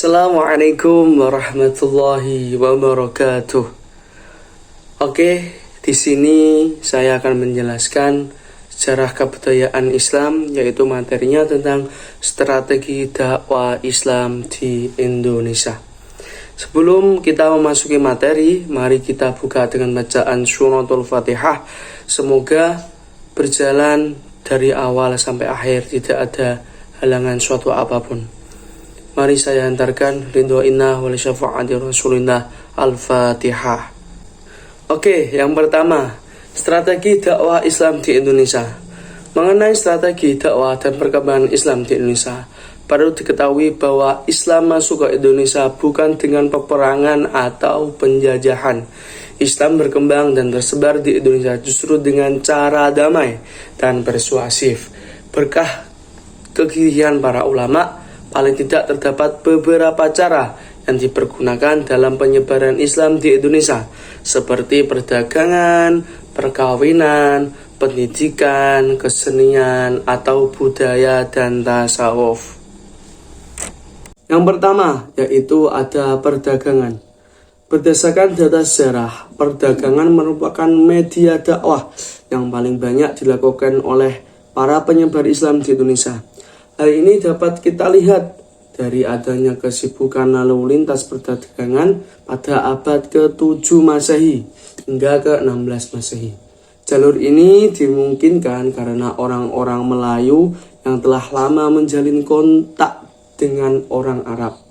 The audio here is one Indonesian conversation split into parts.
Assalamualaikum warahmatullahi wabarakatuh. Oke, di sini saya akan menjelaskan sejarah kebudayaan Islam, yaitu materinya tentang strategi dakwah Islam di Indonesia. Sebelum kita memasuki materi, mari kita buka dengan bacaan Suratul Fatihah. Semoga berjalan dari awal sampai akhir, tidak ada halangan suatu apapun. Mari saya hantarkan ridho inna wa li syafaati Rasulillah. Al-Fatihah. Oke, yang pertama, strategi dakwah Islam di Indonesia. Mengenai strategi dakwah dan perkembangan Islam di Indonesia, perlu diketahui bahwa Islam masuk ke Indonesia bukan dengan peperangan atau penjajahan. Islam berkembang dan tersebar di Indonesia justru dengan cara damai dan persuasif. Berkah kegigihan para ulama, paling tidak terdapat beberapa cara yang dipergunakan dalam penyebaran Islam di Indonesia, seperti perdagangan, perkawinan, pendidikan, kesenian, atau budaya dan tasawuf. Yang pertama, yaitu ada perdagangan. Berdasarkan data sejarah, perdagangan merupakan media dakwah yang paling banyak dilakukan oleh para penyebar Islam di Indonesia. Hal ini dapat kita lihat dari adanya kesibukan lalu lintas perdagangan pada abad ke-7 Masehi hingga ke-16 Masehi. Jalur ini dimungkinkan karena orang-orang Melayu yang telah lama menjalin kontak dengan orang Arab.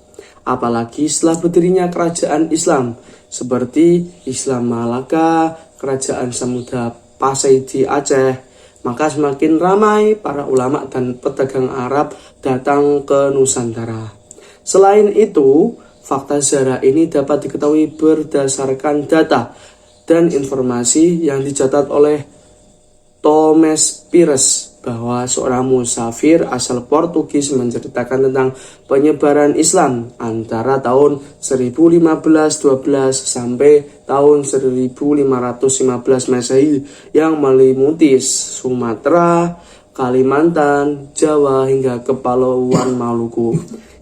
Apalagi setelah berdirinya kerajaan Islam seperti Islam Malaka, Kerajaan Samudra Pasai di Aceh, maka semakin ramai para ulama dan pedagang Arab datang ke Nusantara. Selain itu, fakta sejarah ini dapat diketahui berdasarkan data dan informasi yang dicatat oleh Thomas Pires, bahwa seorang musafir asal Portugis menceritakan tentang penyebaran Islam antara tahun 1512 sampai tahun 1515 Masehi yang meliputi Sumatera, Kalimantan, Jawa hingga Kepulauan Maluku.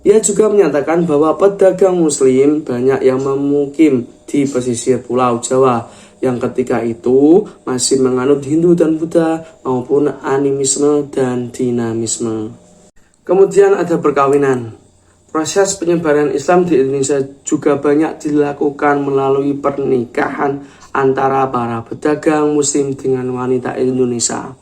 Ia juga menyatakan bahwa pedagang muslim banyak yang memukim di pesisir Pulau Jawa yang ketika itu masih menganut Hindu dan Buddha maupun animisme dan dinamisme. Kemudian ada perkawinan. Proses penyebaran Islam di Indonesia juga banyak dilakukan melalui pernikahan antara para pedagang muslim dengan wanita Indonesia.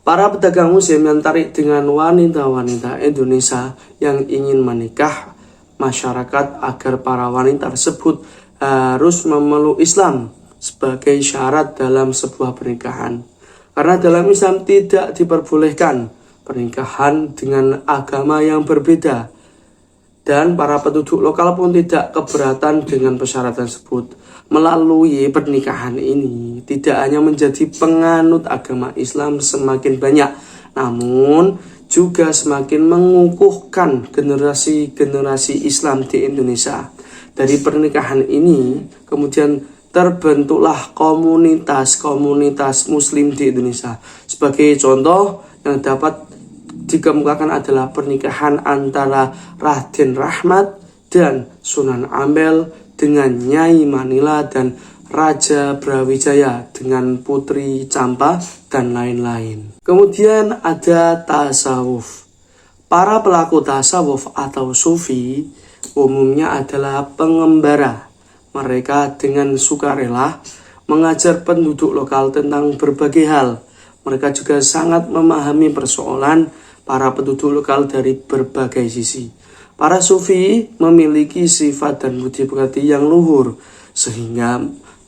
Para pedagang muslim yang tertarik dengan wanita-wanita Indonesia yang ingin menikah masyarakat agar para wanita tersebut harus memeluk Islam sebagai syarat dalam sebuah pernikahan. Karena dalam Islam tidak diperbolehkan pernikahan dengan agama yang berbeda, dan para penduduk lokal pun tidak keberatan dengan persyaratan tersebut. Melalui pernikahan ini, tidak hanya menjadi penganut agama Islam semakin banyak, namun juga semakin mengukuhkan generasi-generasi Islam di Indonesia. Dari pernikahan ini, kemudian terbentuklah komunitas-komunitas muslim di Indonesia. Sebagai contoh yang dapat dikemukakan adalah pernikahan antara Raden Rahmat dan Sunan Ampel dengan Nyai Manila dan Raja Brawijaya dengan Putri Campa dan lain-lain. Kemudian ada tasawuf. Para pelaku tasawuf atau sufi umumnya adalah pengembara. Mereka dengan sukarela mengajar penduduk lokal tentang berbagai hal. Mereka juga sangat memahami persoalan para penduduk lokal dari berbagai sisi. Para sufi memiliki sifat dan budi pekerti yang luhur, sehingga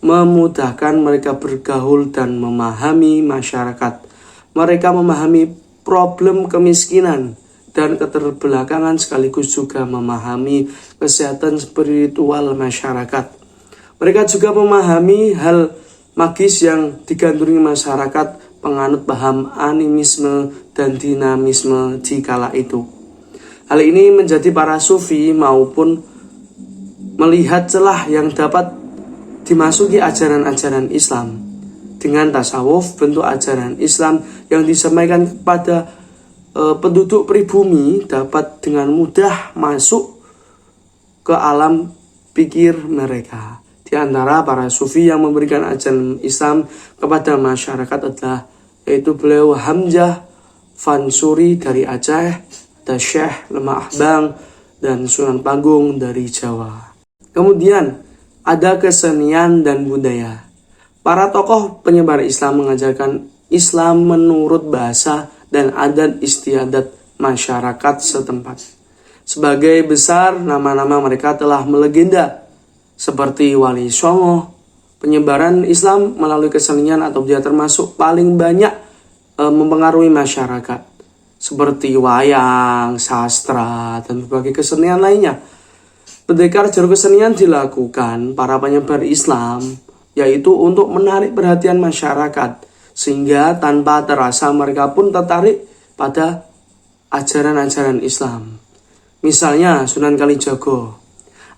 memudahkan mereka bergaul dan memahami masyarakat. Mereka memahami problem kemiskinan dan keterbelakangan, sekaligus juga memahami kesehatan spiritual masyarakat. Mereka juga memahami hal magis yang digandrungi masyarakat penganut paham animisme dan dinamisme di kala itu. Hal ini menjadi para sufi maupun melihat celah yang dapat dimasuki ajaran-ajaran Islam. Dengan tasawuf, bentuk ajaran Islam yang disampaikan kepada penduduk pribumi dapat dengan mudah masuk ke alam pikir mereka. Di antara para sufi yang memberikan ajaran Islam kepada masyarakat adalah yaitu beliau Hamzah Fansuri dari Aceh, ada Syekh Lemah Ahbang, dan Sunan Panggung dari Jawa. Kemudian ada kesenian dan budaya. Para tokoh penyebar Islam mengajarkan Islam menurut bahasa dan adat istiadat masyarakat setempat. Sebagai besar, nama-nama mereka telah melegenda seperti Wali Songo. Penyebaran Islam melalui kesenian atau budaya termasuk paling banyak mempengaruhi masyarakat, seperti wayang, sastra, dan berbagai kesenian lainnya. Pendekar jalur kesenian dilakukan para penyebar Islam, yaitu untuk menarik perhatian masyarakat, sehingga tanpa terasa mereka pun tertarik pada ajaran-ajaran Islam. Misalnya Sunan Kalijaga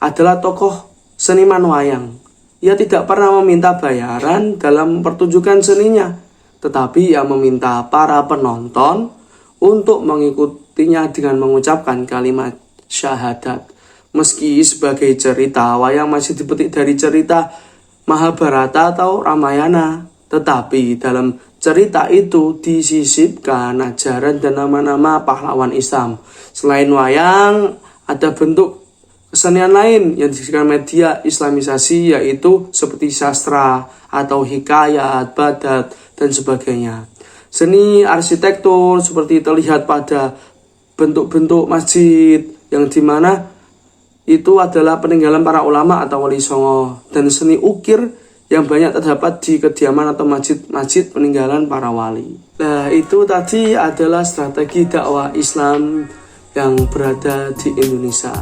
adalah tokoh seniman wayang. Ia tidak pernah meminta bayaran dalam pertunjukan seninya, tetapi ia meminta para penonton untuk mengikutinya dengan mengucapkan kalimat syahadat. Meski sebagai cerita, wayang masih dipetik dari cerita Mahabharata atau Ramayana, tetapi dalam cerita itu disisipkan ajaran dan nama-nama pahlawan Islam. Selain wayang, ada bentuk kesenian lain yang dijadikan media islamisasi, yaitu seperti sastra atau hikayat, badat, dan sebagainya. Seni arsitektur seperti terlihat pada bentuk-bentuk masjid yang dimana itu adalah peninggalan para ulama atau wali songo, dan seni ukir yang banyak terdapat di kediaman atau masjid-masjid peninggalan para wali. Nah, itu tadi adalah strategi dakwah Islam yang berada di Indonesia,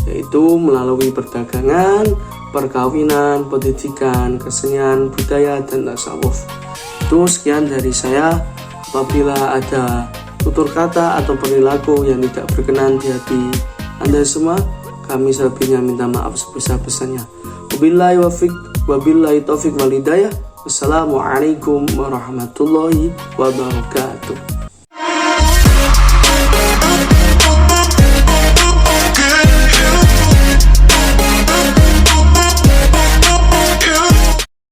yaitu melalui perdagangan, perkawinan, pendidikan, kesenian, budaya, dan tasawuf. Itu sekian dari saya. Apabila ada tutur kata atau perilaku yang tidak berkenan di hati Anda semua, kami selebihnya minta maaf sebesar-besarnya. Wabillahi taufiq wal hidayah. Wassalamualaikum warahmatullahi wabarakatuh.